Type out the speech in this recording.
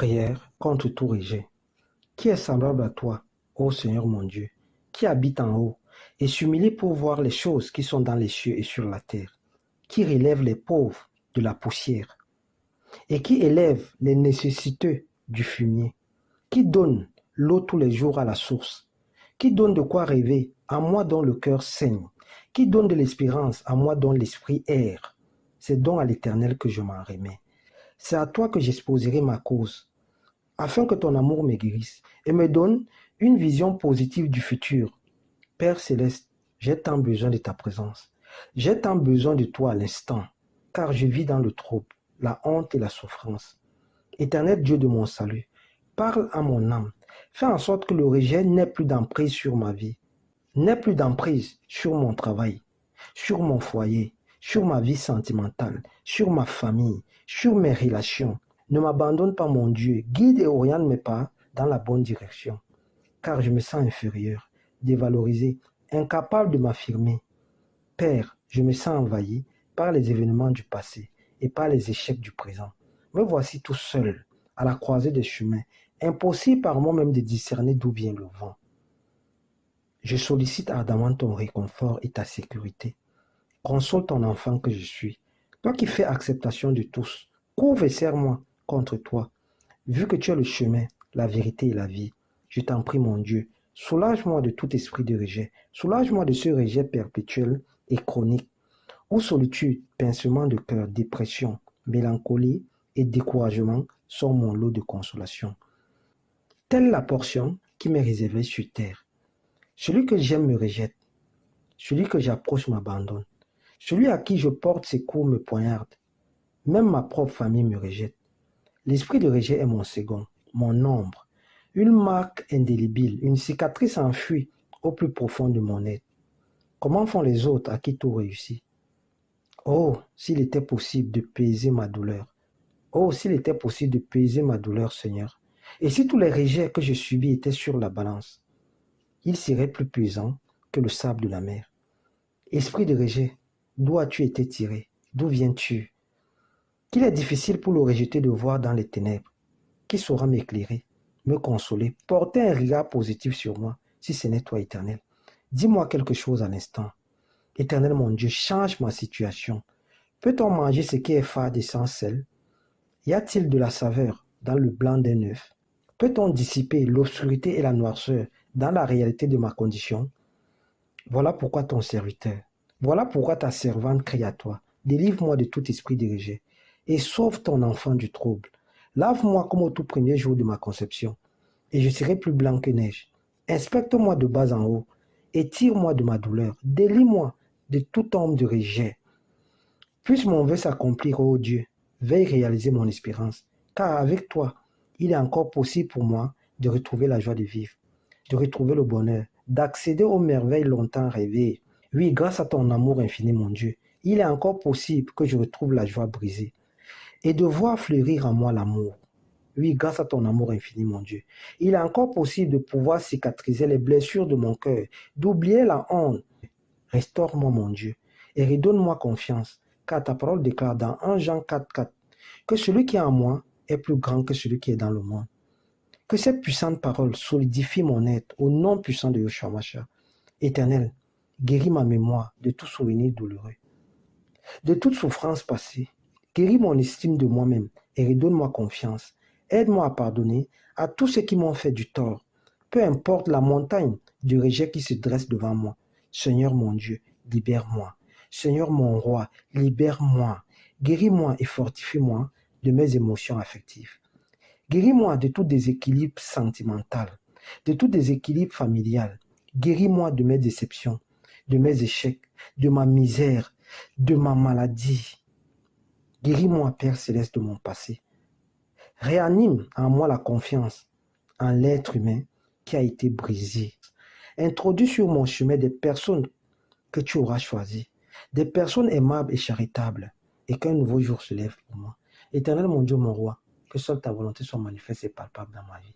Prière contre tout rejet. Qui est semblable à toi, ô Seigneur mon Dieu, qui habite en haut et s'humilie pour voir les choses qui sont dans les cieux et sur la terre, qui relève les pauvres de la poussière et qui élève les nécessiteux du fumier, qui donne l'eau tous les jours à la source, qui donne de quoi rêver à moi dont le cœur saigne, qui donne de l'espérance à moi dont l'esprit erre. C'est donc à l'Éternel que je m'en remets. C'est à toi que j'exposerai ma cause, afin que ton amour me guérisse et me donne une vision positive du futur. Père céleste, j'ai tant besoin de ta présence. J'ai tant besoin de toi à l'instant, car je vis dans le trouble, la honte et la souffrance. Éternel Dieu de mon salut, parle à mon âme. Fais en sorte que le rejet n'ait plus d'emprise sur ma vie, n'ait plus d'emprise sur mon travail, sur mon foyer, sur ma vie sentimentale, sur ma famille, sur mes relations. Ne m'abandonne pas, mon Dieu. Guide et oriente mes pas dans la bonne direction. Car je me sens inférieur, dévalorisé, incapable de m'affirmer. Père, je me sens envahi par les événements du passé et par les échecs du présent. Me voici tout seul, à la croisée des chemins, impossible par moi-même de discerner d'où vient le vent. Je sollicite ardemment ton réconfort et ta sécurité. Console ton enfant que je suis. Toi qui fais acceptation de tous, couvre et serre-moi contre toi. Vu que tu es le chemin, la vérité et la vie, je t'en prie, mon Dieu, soulage-moi de tout esprit de rejet. Soulage-moi de ce rejet perpétuel et chronique, où solitude, pincement de cœur, dépression, mélancolie et découragement sont mon lot de consolation. Telle la portion qui m'est réservée sur terre. Celui que j'aime me rejette. Celui que j'approche m'abandonne. Celui à qui je porte ses coups me poignarde. Même ma propre famille me rejette. L'esprit de rejet est mon second, mon ombre, une marque indélébile, une cicatrice enfuie au plus profond de mon être. Comment font les autres à qui tout réussit? Oh, s'il était possible de peser ma douleur. Oh, s'il était possible de peser ma douleur, Seigneur. Et si tous les rejets que je subis étaient sur la balance, il serait plus pesant que le sable de la mer. Esprit de rejet, d'où as-tu été tiré? D'où viens-tu? Qu'il est difficile pour le rejeter de voir dans les ténèbres. Qui saura m'éclairer, me consoler, porter un regard positif sur moi, si ce n'est toi, Éternel? Dis-moi quelque chose à l'instant. Éternel mon Dieu, change ma situation. Peut-on manger ce qui est fade et sans sel? Y a-t-il de la saveur dans le blanc d'un œuf? Peut-on dissiper l'obscurité et la noirceur dans la réalité de ma condition? Voilà pourquoi ton serviteur, voilà pourquoi ta servante crie à toi. Délivre-moi de tout esprit de rejet et sauve ton enfant du trouble. Lave-moi comme au tout premier jour de ma conception, et je serai plus blanc que neige. Inspecte-moi de bas en haut, et tire-moi de ma douleur. Délie-moi de toute ombre de rejet. Puisse mon vœu s'accomplir, ô Dieu. Veuille réaliser mon espérance, car avec toi, il est encore possible pour moi de retrouver la joie de vivre, de retrouver le bonheur, d'accéder aux merveilles longtemps rêvées. Oui, grâce à ton amour infini, mon Dieu, il est encore possible que je retrouve la joie brisée et de voir fleurir en moi l'amour. Oui, grâce à ton amour infini, mon Dieu. Il est encore possible de pouvoir cicatriser les blessures de mon cœur, d'oublier la honte. Restaure-moi, mon Dieu, et redonne-moi confiance, car ta parole déclare dans 1 Jean 4,4 que celui qui est en moi est plus grand que celui qui est dans le monde. Que cette puissante parole solidifie mon être au nom puissant de Yeshua Mashiach. Éternel, guéris ma mémoire de tout souvenir douloureux, de toute souffrance passée. Guéris mon estime de moi-même et redonne-moi confiance. Aide-moi à pardonner à tous ceux qui m'ont fait du tort, peu importe la montagne du rejet qui se dresse devant moi. Seigneur mon Dieu, libère-moi. Seigneur mon roi, libère-moi. Guéris-moi et fortifie-moi de mes émotions affectives. Guéris-moi de tout déséquilibre sentimental, de tout déséquilibre familial. Guéris-moi de mes déceptions, de mes échecs, de ma misère, de ma maladie. Guéris-moi, Père céleste, de mon passé. Réanime en moi la confiance en l'être humain qui a été brisé. Introduis sur mon chemin des personnes que tu auras choisies, des personnes aimables et charitables, et qu'un nouveau jour se lève pour moi. Éternel mon Dieu, mon roi, que seule ta volonté soit manifeste et palpable dans ma vie.